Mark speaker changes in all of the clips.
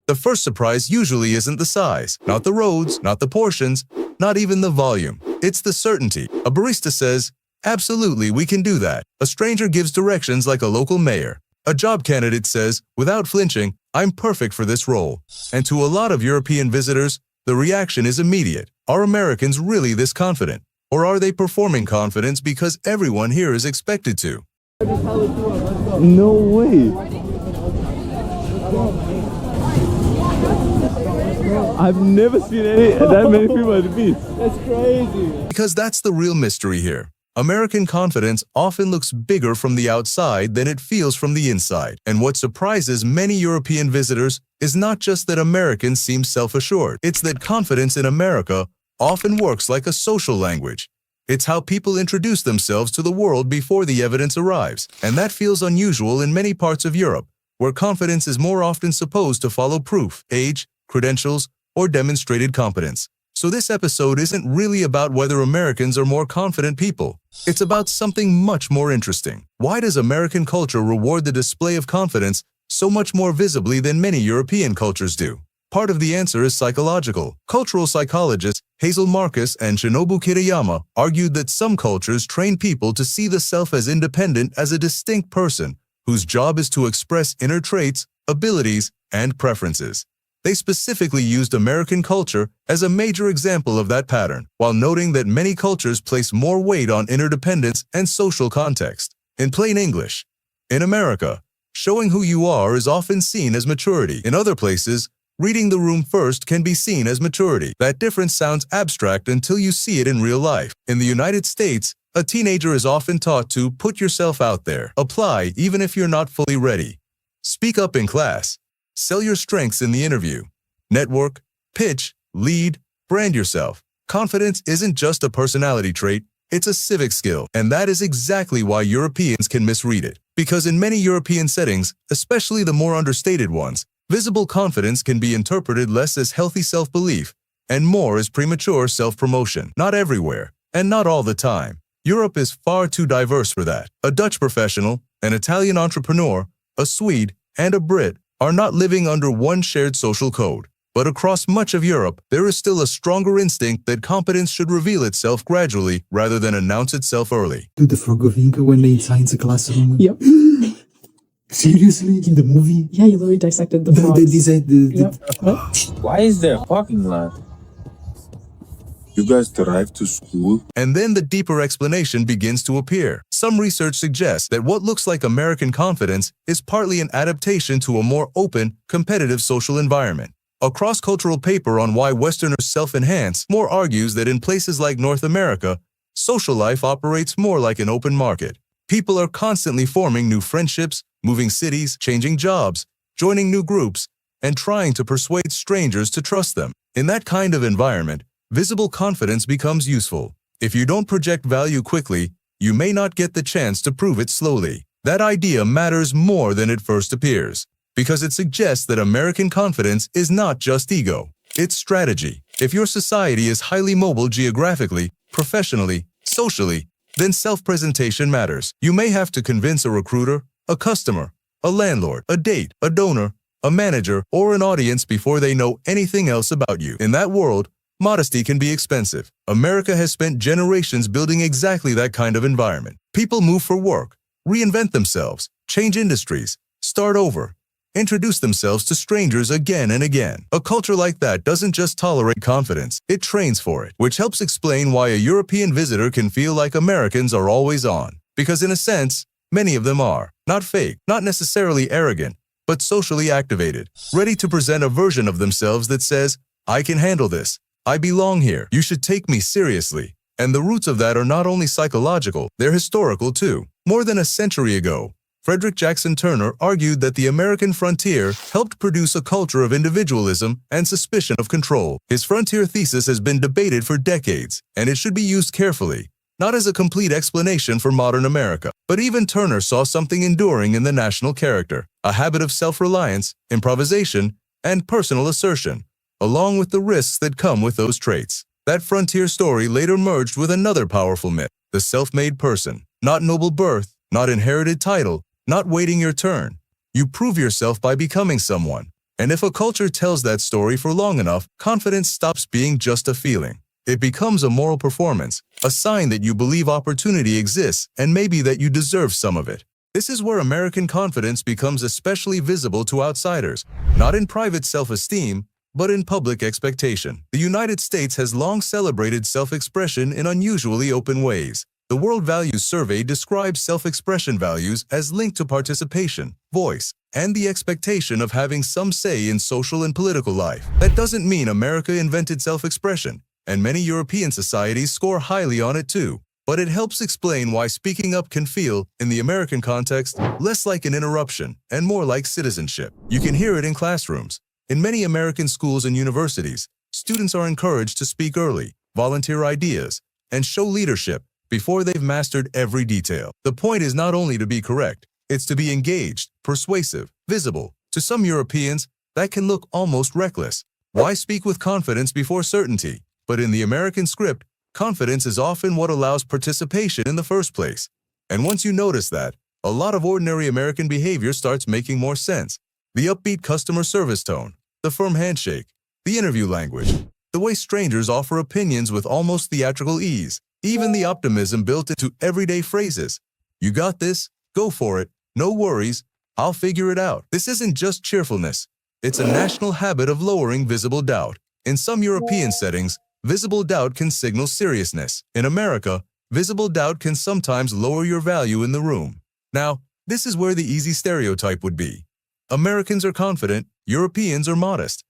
Speaker 1: The first surprise usually isn't the size, not the roads, not the portions, not even the volume. It's the certainty. A barista says, "Absolutely, we can do that." A stranger gives directions like a local mayor. A job candidate says, without flinching, "I'm perfect for this role." And to a lot of European visitors, the reaction is immediate. Are Americans really this confident? Or are they performing confidence because everyone here is expected to?
Speaker 2: No way. I've never seen that many people at the beach.
Speaker 3: That's crazy.
Speaker 1: Because that's the real mystery here. American confidence often looks bigger from the outside than it feels from the inside. And what surprises many European visitors is not just that Americans seem self-assured. It's that confidence in America often works like a social language. It's how people introduce themselves to the world before the evidence arrives. And that feels unusual in many parts of Europe, where confidence is more often supposed to follow proof, age, credentials, or demonstrated competence. So this episode isn't really about whether Americans are more confident people. It's about something much more interesting. Why does American culture reward the display of confidence so much more visibly than many European cultures do? Part of the answer is psychological. Cultural psychologists Hazel Marcus and Shinobu Kitayama argued that some cultures train people to see the self as independent, as a distinct person whose job is to express inner traits, abilities, and preferences. They specifically used American culture as a major example of that pattern, while noting that many cultures place more weight on interdependence and social context. In plain English, in America, showing who you are is often seen as maturity. In other places, reading the room first can be seen as maturity. That difference sounds abstract until you see it in real life. In the United States, a teenager is often taught to put yourself out there, apply even if you're not fully ready, speak up in class, sell your strengths in the interview, network, pitch, lead, brand yourself. Confidence isn't just a personality trait, it's a civic skill. And that is exactly why Europeans can misread it. Because in many European settings, especially the more understated ones, visible confidence can be interpreted less as healthy self-belief and more as premature self-promotion. Not everywhere, and not all the time. Europe is far too diverse for that. A Dutch professional, an Italian entrepreneur, a Swede, and a Brit are not living under one shared social code. But across much of Europe, there is still a stronger instinct that competence should reveal itself gradually rather than announce itself early.
Speaker 4: Do the frog of Inca when they science a classroom?
Speaker 3: Yep.
Speaker 4: Seriously? In the movie?
Speaker 3: Yeah, you literally dissected the frogs.
Speaker 4: Yep.
Speaker 5: Why is there a parking lot? You guys drive to school?
Speaker 1: And then the deeper explanation begins to appear. Some research suggests that what looks like American confidence is partly an adaptation to a more open, competitive social environment. A cross-cultural paper on why Westerners self-enhance more argues that in places like North America, social life operates more like an open market. People are constantly forming new friendships, moving cities, changing jobs, joining new groups, and trying to persuade strangers to trust them. In that kind of environment, visible confidence becomes useful. If you don't project value quickly, you may not get the chance to prove it slowly. That idea matters more than it first appears, because it suggests that American confidence is not just ego, it's strategy. If your society is highly mobile geographically, professionally, socially, then self-presentation matters. You may have to convince a recruiter, a customer, a landlord, a date, a donor, a manager, or an audience before they know anything else about you. In that world, modesty can be expensive. America has spent generations building exactly that kind of environment. People move for work, reinvent themselves, change industries, start over, introduce themselves to strangers again and again. A culture like that doesn't just tolerate confidence, it trains for it, which helps explain why a European visitor can feel like Americans are always on. Because in a sense, many of them are. Not fake, not necessarily arrogant, but socially activated, ready to present a version of themselves that says, "I can handle this. I belong here. You should take me seriously." And the roots of that are not only psychological, they're historical too. More than a century ago, Frederick Jackson Turner argued that the American frontier helped produce a culture of individualism and suspicion of control. His frontier thesis has been debated for decades, and it should be used carefully, not as a complete explanation for modern America. But even Turner saw something enduring in the national character, a habit of self-reliance, improvisation, and personal assertion, along with the risks that come with those traits. That frontier story later merged with another powerful myth, the self-made person. Not noble birth, not inherited title, not waiting your turn. You prove yourself by becoming someone. And if a culture tells that story for long enough, confidence stops being just a feeling. It becomes a moral performance, a sign that you believe opportunity exists and maybe that you deserve some of it. This is where American confidence becomes especially visible to outsiders, not in private self-esteem, but in public expectation. The United States has long celebrated self-expression in unusually open ways. The World Values Survey describes self-expression values as linked to participation, voice, and the expectation of having some say in social and political life. That doesn't mean America invented self-expression, and many European societies score highly on it too. But it helps explain why speaking up can feel, in the American context, less like an interruption and more like citizenship. You can hear it in classrooms. In many American schools and universities, students are encouraged to speak early, volunteer ideas, and show leadership before they've mastered every detail. The point is not only to be correct, it's to be engaged, persuasive, visible. To some Europeans, that can look almost reckless. Why speak with confidence before certainty? But in the American script, confidence is often what allows participation in the first place. And once you notice that, a lot of ordinary American behavior starts making more sense. The upbeat customer service tone, the firm handshake, the interview language, the way strangers offer opinions with almost theatrical ease, even the optimism built into everyday phrases. You got this, go for it, no worries, I'll figure it out. This isn't just cheerfulness. It's a national habit of lowering visible doubt. In some European settings, visible doubt can signal seriousness. In America, visible doubt can sometimes lower your value in the room. Now, this is where the easy stereotype would be. Americans are confident, Europeans are modest.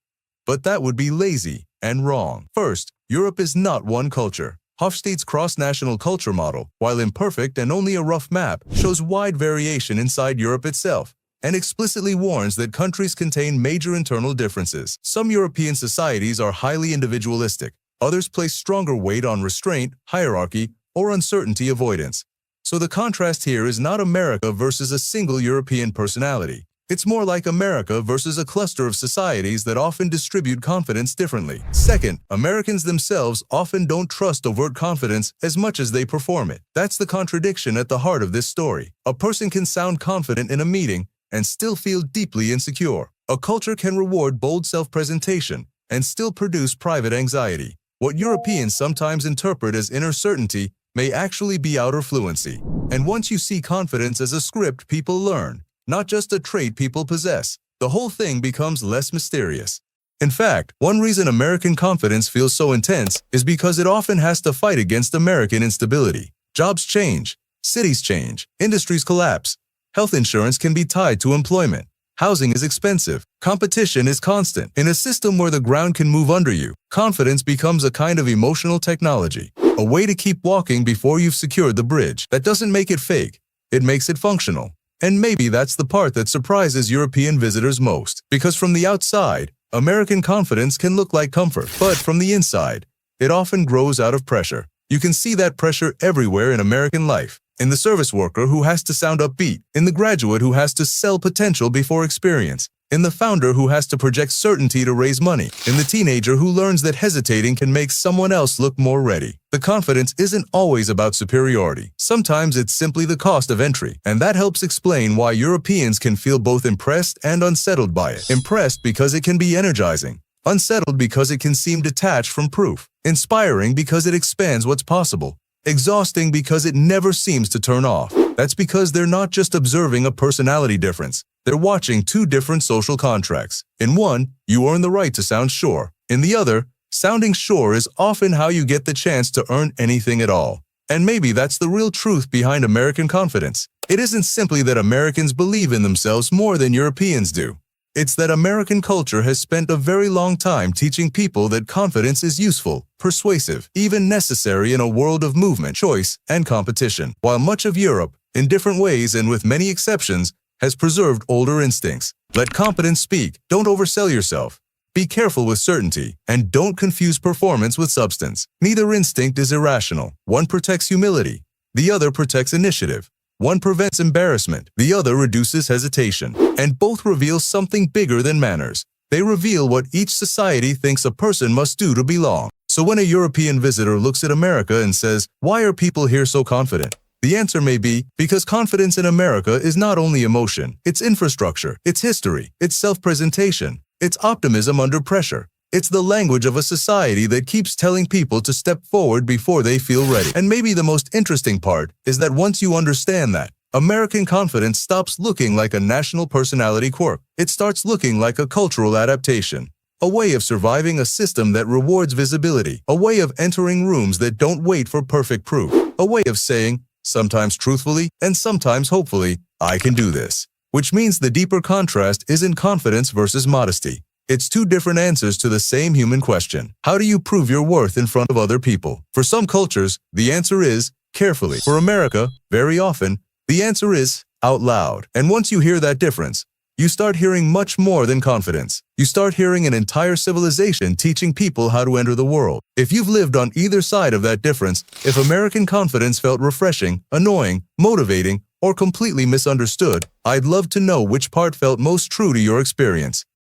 Speaker 1: But that would be lazy and wrong. First, Europe is not one culture. Hofstede's cross-national culture model, while imperfect and only a rough map, shows wide variation inside Europe itself and explicitly warns that countries contain major internal differences. Some European societies are highly individualistic. Others place stronger weight on restraint, hierarchy, or uncertainty avoidance. So the contrast here is not America versus a single European personality. It's more like America versus a cluster of societies that often distribute confidence differently. Second, Americans themselves often don't trust overt confidence as much as they perform it. That's the contradiction at the heart of this story. A person can sound confident in a meeting and still feel deeply insecure. A culture can reward bold self-presentation and still produce private anxiety. What Europeans sometimes interpret as inner certainty may actually be outer fluency. And once you see confidence as a script people learn, not just a trait people possess, the whole thing becomes less mysterious. In fact, one reason American confidence feels so intense is because it often has to fight against American instability. Jobs change, cities change, industries collapse. Health insurance can be tied to employment. Housing is expensive. Competition is constant. In a system where the ground can move under you, confidence becomes a kind of emotional technology, a way to keep walking before you've secured the bridge. That doesn't make it fake. It makes it functional. And maybe that's the part that surprises European visitors most. Because from the outside, American confidence can look like comfort. But from the inside, it often grows out of pressure. You can see that pressure everywhere in American life. In the service worker who has to sound upbeat, in the graduate who has to sell potential before experience, in the founder who has to project certainty to raise money, in the teenager who learns that hesitating can make someone else look more ready. The confidence isn't always about superiority. Sometimes it's simply the cost of entry, and that helps explain why Europeans can feel both impressed and unsettled by it. Impressed because it can be energizing, unsettled because it can seem detached from proof, inspiring because it expands what's possible, exhausting because it never seems to turn off. That's because they're not just observing a personality difference. They're watching two different social contracts. In one, you earn the right to sound sure. In the other, sounding sure is often how you get the chance to earn anything at all. And maybe that's the real truth behind American confidence. It isn't simply that Americans believe in themselves more than Europeans do. It's that American culture has spent a very long time teaching people that confidence is useful, persuasive, even necessary in a world of movement, choice, and competition. While much of Europe, in different ways and with many exceptions, has preserved older instincts. Let competence speak. Don't oversell yourself. Be careful with certainty, and don't confuse performance with substance. Neither instinct is irrational. One protects humility. The other protects initiative. One prevents embarrassment. The other reduces hesitation. And both reveal something bigger than manners. They reveal what each society thinks a person must do to belong. So when a European visitor looks at America and says, "Why are people here so confident?" The answer may be, because confidence in America is not only emotion, it's infrastructure, it's history, it's self-presentation, It's optimism under pressure. It's the language of a society that keeps telling people to step forward before they feel ready. And maybe the most interesting part is that once you understand that, American confidence stops looking like a national personality quirk. It starts looking like a cultural adaptation, a way of surviving a system that rewards visibility, a way of entering rooms that don't wait for perfect proof, a way of saying, sometimes truthfully and sometimes hopefully, I can do this. Which means the deeper contrast isn't confidence versus modesty. It's two different answers to the same human question. How do you prove your worth in front of other people? For some cultures, the answer is carefully. For America, very often, the answer is out loud. And once you hear that difference, you start hearing much more than confidence. You start hearing an entire civilization teaching people how to enter the world. If you've lived on either side of that difference, if American confidence felt refreshing, annoying, motivating, or completely misunderstood, I'd love to know which part felt most true to your experience.